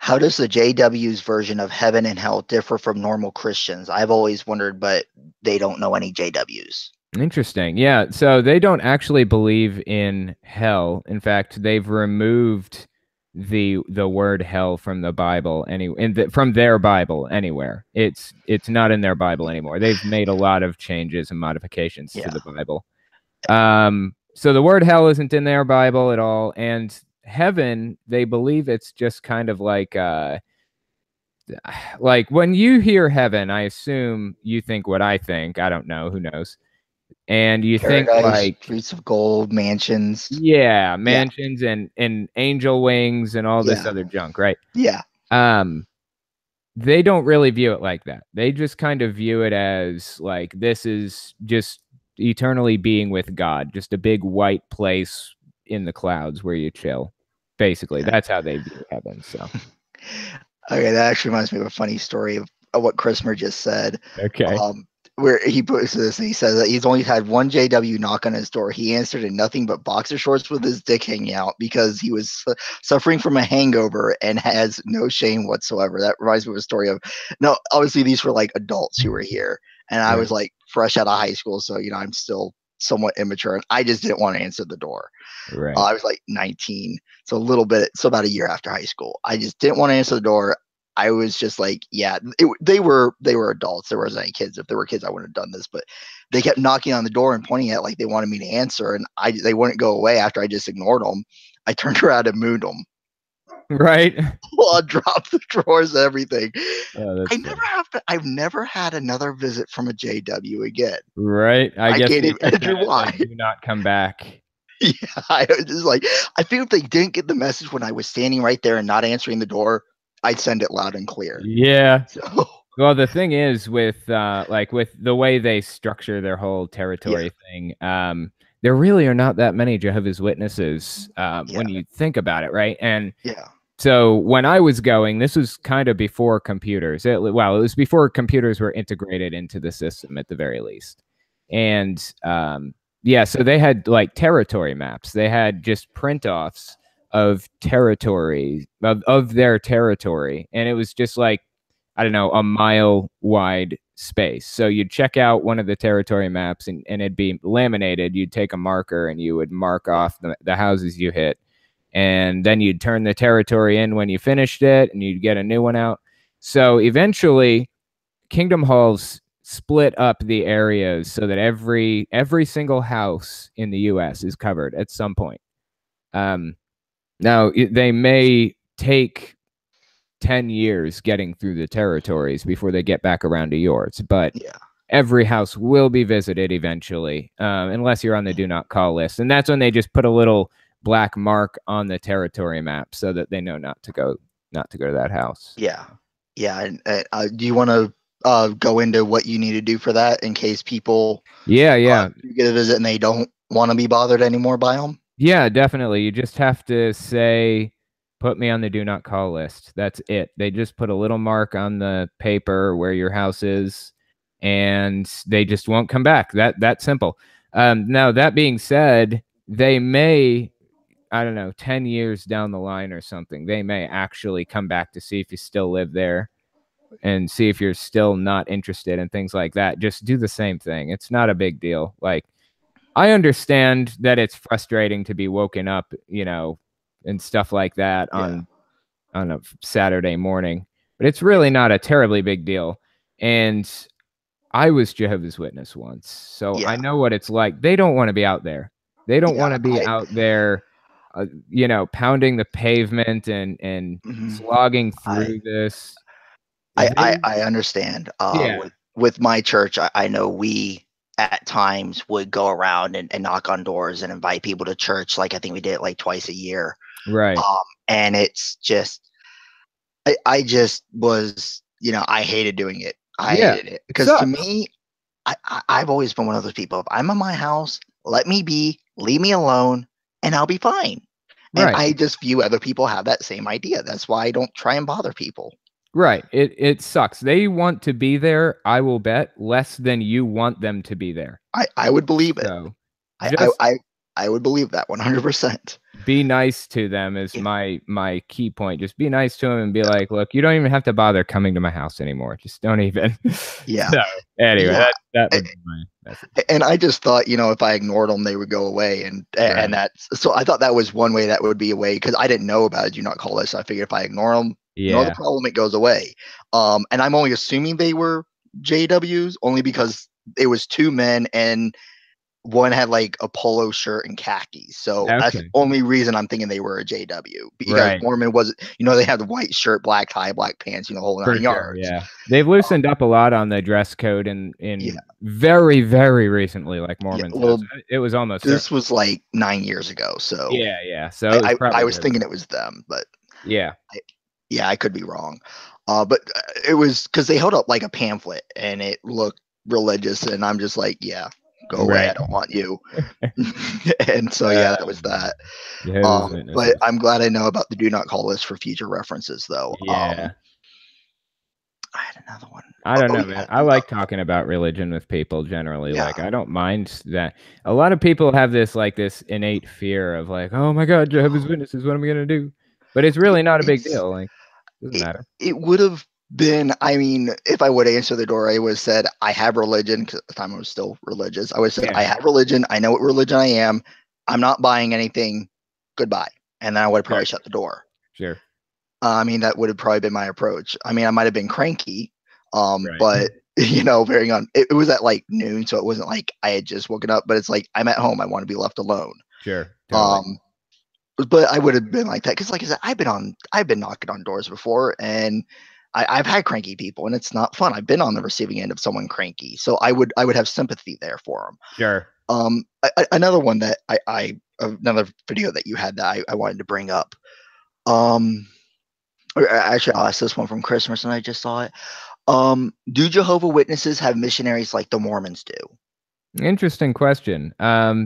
How does the JW's version of heaven and hell differ from normal Christians? I've always wondered, but they don't know any JWs. interesting. Yeah. So they don't actually believe in hell. In fact, they've removed the word hell from the Bible from their Bible anywhere. It's not in their Bible anymore. They've made a lot of changes and modifications to Yeah. the Bible. So the word hell isn't in their Bible at all, and heaven, they believe it's just kind of like when you hear heaven, I assume you think what I think. I don't know, who knows. And you think Paradise, like, streets of gold, mansions. yeah, Yeah. mansions and angel wings and all this Yeah. other junk, right? Yeah. Um, they don't really view it like that. They just kind of view it as like this is just eternally being with God, just a big white place in the clouds where you chill. Basically, Yeah. that's how they view heaven. So, Okay, that actually reminds me of a funny story of what Christopher just said. okay. Where he puts this, he says that he's only had one JW knock on his door. He answered in nothing but boxer shorts with his dick hanging out because he was suffering from a hangover and has no shame whatsoever. That reminds me of a story of, no, obviously these were like adults who were here, and I was Right. like fresh out of high school, so I'm still somewhat immature, and I just didn't want to answer the door. Right. I was like 19, so about a year after high school. I just didn't want to answer the door. I was just like, yeah, they were adults. There wasn't any kids. If there were kids, I wouldn't have done this. But they kept knocking on the door and pointing at like they wanted me to answer, and they wouldn't go away after I just ignored them. I turned around and mooned them. Right. Well, I dropped the drawers and everything. Oh, that's funny. I've never had another visit from a JW again. Right. I I guess can't they even took imagine that as a why. do not come back. Yeah, I was just like, I feel if they didn't get the message when I was standing right there and not answering the door, I'd send it loud and clear. Yeah. So, Well, the thing is with like with the way they structure their whole yeah, territory thing, there really are not that many Jehovah's Witnesses yeah, when you think about it, right? And yeah, so when I was going, this was kind of before computers. It was before computers were integrated into the system at the very least. And yeah, so they had like territory maps. They had just print offs of territory of their territory, and it was just like I don't know, a mile wide space. So you'd check out one of the territory maps and it'd be laminated. You'd take a marker and you would mark off the houses you hit. And then you'd turn the territory in when you finished it and you'd get a new one out. So eventually, Kingdom Halls split up the areas so that every single house in the US is covered at some point. Um, now, they may take 10 years getting through the territories before they get back around to yours. But yeah, every house will be visited eventually, unless you're on the do not call list. And that's when they just put a little black mark on the territory map so that they know not to go to that house. yeah, yeah. And do you want to go into what you need to do for that in case people Yeah, yeah. do get a visit and they don't want to be bothered anymore by them? Yeah, definitely. You just have to say, put me on the do not call list. That's it. They just put a little mark on the paper where your house is, and they just won't come back. That simple. Now, that being said, they may, I don't know, 10 years down the line or something, they may actually come back to see if you still live there and see if you're still not interested in things like that. Just do the same thing. It's not a big deal. Like, I understand that it's frustrating to be woken up, and stuff like that Yeah, on a Saturday morning, but it's really not a terribly big deal. And I was Jehovah's Witness once, so I yeah, know what it's like. They don't want to be out there. They don't yeah. want to be out there, pounding the pavement and Mhm. slogging I through this. They, I understand. yeah, With my church, I know we at times would go around and knock on doors and invite people to church. Like I think we did it like twice a year. right, And it's just I just was, I hated doing it. I yeah, hated it it because to sucks, me, I've always been one of those people. If I'm in my house, let me be, leave me alone, and I'll be fine. And right. I just view other people have that same idea. That's why I don't try and bother people. Right. It sucks. They want to be there, I will bet, less than you want them to be there. I would believe it. So I I just I, I would believe that 100%. be nice to them is Yeah, my key point. Just be nice to them and be like, look, you don't even have to bother coming to my house anymore. Just don't even. yeah, So anyway, yeah. that would be my message. And I just thought, if I ignored them, they would go away, and Right. that's so. I thought that was one way that would be a way because I didn't know about it. Do not call this. So I figured if I ignore them, ignore the Yeah. problem, it goes away. And I'm only assuming they were JWs only because it was two men and one had like a polo shirt and khakis. So that's the Okay. only reason I'm thinking they were a JW because Right. Mormon was, they had the white shirt, black tie, black pants, the whole For nine sure. yards. Yeah. They've Um, loosened up a lot on the dress code yeah, in very, very recently, like yeah. Mormons have. Well, So it was almost this certainly. was like 9 years ago, so Yeah, yeah. So it was I probably was thinking early. it was them, but Yeah. I, yeah, I could be wrong. But it was because they held up like a pamphlet and it looked religious, and I'm just like, yeah. Go away. I Right. don't want you. And so, yeah, that was that. Jehovah's But Witnesses. I'm glad I know about the do not call list for future references, though. Yeah. I had another one. I don't know, man. Yeah. I like talking about religion with people generally. Yeah. Like, I don't mind that. A lot of people have this innate fear of like, oh my God, Jehovah's Witnesses, what am I gonna do? But it's really not a big It's deal. Like, it doesn't it, matter. it would have been, I mean, if I would answer the door, I would have said, I have religion, because at the time I was still religious. I would have said, I Yeah, have religion. I know what religion I am. I'm not buying anything. Goodbye. And then I would have sure, probably shut the door. sure. I mean, that would have probably been my approach. I mean, I might have been cranky, Right. but bearing on it was at like noon, so it wasn't like I had just woken up. But it's like I'm at home. I want to be left alone. Sure, totally. Um, but I would have been like that because, like I said, I've been knocking on doors before, and I've had cranky people, and it's not fun. I've been on the receiving end of someone cranky, so I would have sympathy there for them. Sure. Another one that another video that you had that I wanted to bring up. Um, or actually, I'll ask this one from Christmas, and I just saw it. Do Jehovah Witnesses have missionaries like the Mormons do? Interesting question.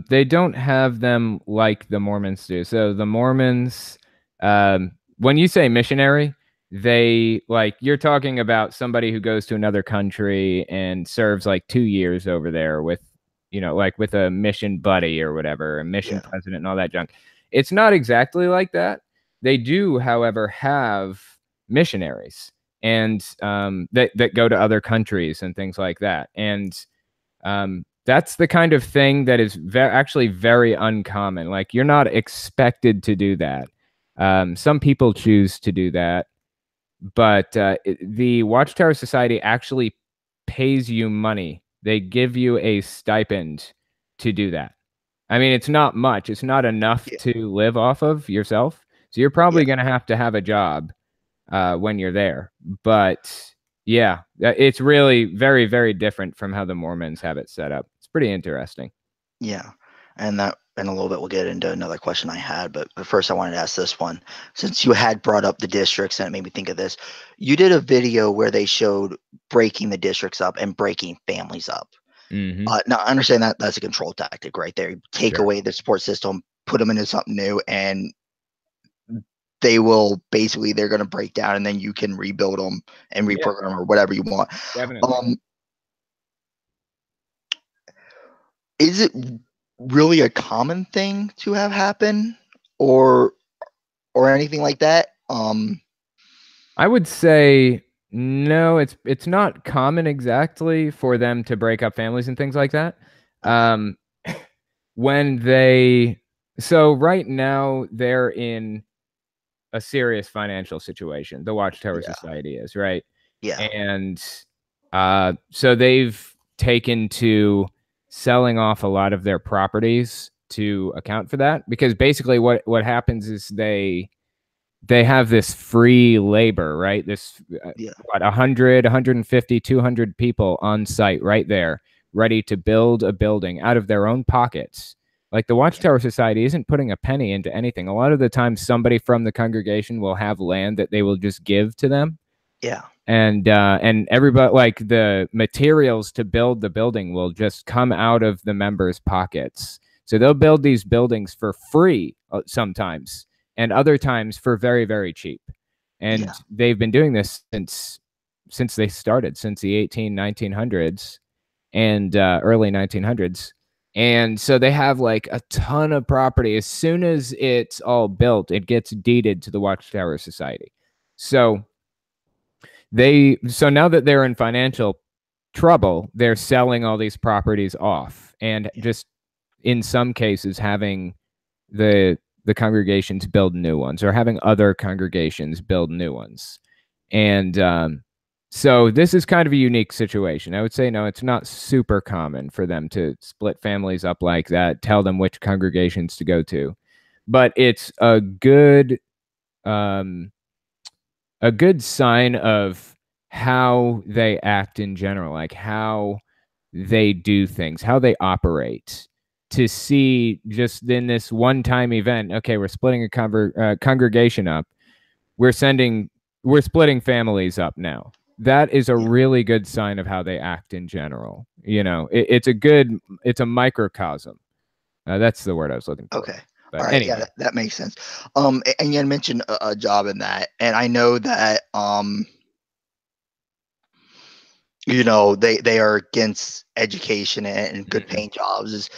They don't have them like the Mormons do. So the Mormons, when you say missionary, they like you're talking about somebody who goes to another country and serves like 2 years over there with, like with a mission buddy or whatever, a mission Yeah, president and all that junk. It's not exactly like that. They do, however, have missionaries and that go to other countries and things like that. And that's the kind of thing that is actually very uncommon. Like you're not expected to do that. Some people choose to do that, but the Watchtower Society actually pays you money. They give you a stipend to do that. I mean, it's not much. It's not enough yeah, to live off of yourself. So you're yeah, probably going to have a job when you're there. But yeah, it's really very, very different from how the Mormons have it set up. It's pretty interesting. yeah. And that in a little bit we'll get into another question I had, but first I wanted to ask this one. Since you had brought up the districts and it made me think of this, you did a video where they showed breaking the districts up and breaking families up. Hmm. Now I understand that that's a control tactic right there. You take Sure. away the support system, put them into something new, and they will basically they're going to break down, and then you can rebuild them and Yeah, reprogram or whatever you want. definitely. Um, is it really a common thing to have happen, or anything like that? I would say no, it's not common exactly for them to break up families and things like that. Okay, Um, when they so right now they're in a serious financial situation. The Watchtower yeah, Society is, right? yeah, And so they've taken to selling off a lot of their properties to account for that because basically what happens is they have this free labor, right? This yeah, what 100, 150, 200 people on site right there ready to build a building out of their own pockets. Like the yeah, Watchtower Society isn't putting a penny into anything. A lot of the time somebody from the congregation will have land that they will just give to them, yeah, and everybody like the materials to build the building will just come out of the members' pockets. So they'll build these buildings for free sometimes, and other times for very, very cheap. yeah, And they've been doing this since they started, since the 1900s and early 1900s. And so they have like a ton of property. As soon as it's all built, it gets deeded to the Watchtower Society. So now that they're in financial trouble, they're selling all these properties off and yeah, just in some cases having the congregations build new ones or having other congregations build new ones. And so this is kind of a unique situation. I would say no, it's not super common for them to split families up like that, tell them which congregations to go to. But it's um a good sign of how they act in general, like how they do things, how they operate. To see just in this one-time event, okay, we're splitting a congregation up. We're sending, we're splitting families up now. That is a yeah. really good sign of how they act in general. It's a microcosm. That's the word I was looking for. Okay. But All right. Yeah, anyway. that makes sense. And you had mentioned a job in that, and I know that they are against education and good Mhm. paying jobs.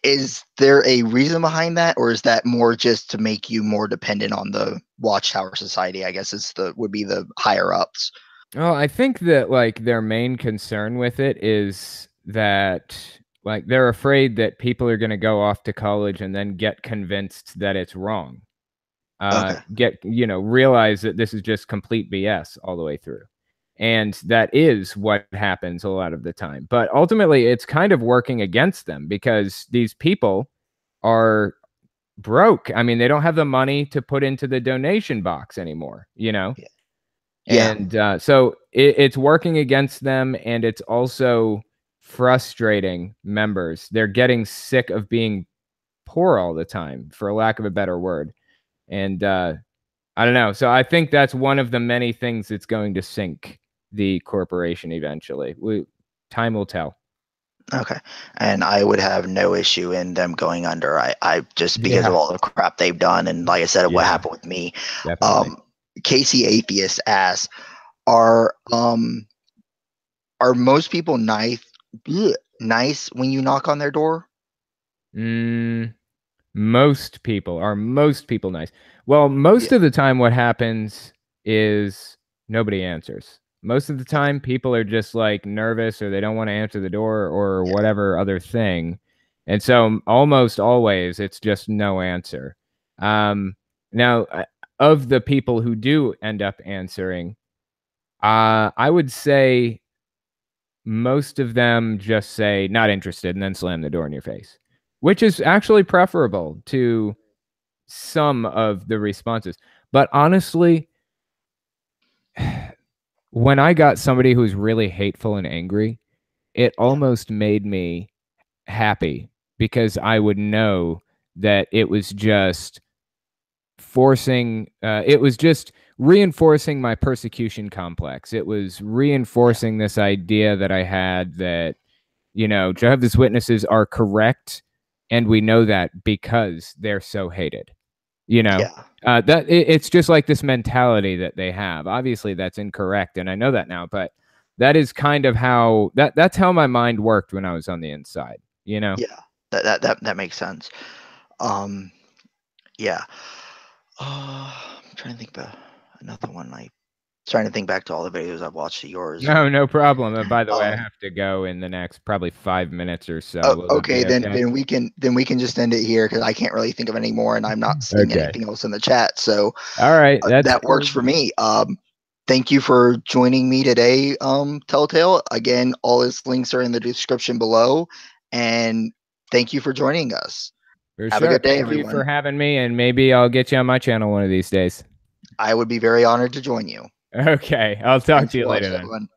Is there a reason behind that, or is that more just to make you more dependent on the Watchtower Society? I guess would be the higher ups. Well, I think that like their main concern with it is that like they're afraid that people are going to go off to college and then get convinced that it's wrong. Okay. Realize that this is just complete BS all the way through. And that is what happens a lot of the time. But ultimately, it's kind of working against them because these people are broke. I mean, they don't have the money to put into the donation box anymore, Yeah. Yeah. And so it's working against them, and it's also frustrating members. They're getting sick of being poor all the time, for lack of a better word. And I don't know. So I think that's one of the many things that's going to sink the corporation eventually. Time will tell. Okay. And I would have no issue in them going under. I just because of Yeah. all the crap they've done, and like I said, what Yeah, happened with me. definitely. Um, Casey Atheist asks, are are most people nice when you knock on their door? Mm, most people nice? Well, most Yeah. of the time, what happens is nobody answers. Most of the Okay. time, people are just like nervous or they don't want to answer the door or Yeah. whatever other thing. And so almost always it's just no answer. Now, of the people who do end up answering, I would say most of them just say not interested and then slam the door in your face, which is actually preferable to some of the responses. But honestly, when I got somebody who was really hateful and angry, it Yeah. almost made me happy because I would know that it was just reinforcing my persecution complex. It was Yeah. reinforcing this idea that I had that, Jehovah's Witnesses are correct. And we know that because they're so hated. you know Yeah. it's just like this mentality that they have. Obviously that's incorrect and I know that now, but that is kind of that's how my mind worked when I was on the inside. Yeah. That makes sense. Um, yeah. I'm trying to think about another one. Trying to think back to all the videos I've watched of yours, and No problem. By the way, I um, have to go in the next probably 5 minutes or so. Will that okay, be then okay? we can just end it here because I can't really think of any more, and I'm not seeing Okay. anything else in the chat. So All right, that's that works cool. for me. Thank you for joining me today, Telltale. Again, all his links are in the description below, and thank you for joining us. For Have a sure. good day, Thank you for everyone. having me, and maybe I'll get you on my channel one of these days. I would be very honored to join you. Okay, I'll talk Thanks to you so much, later then. everyone.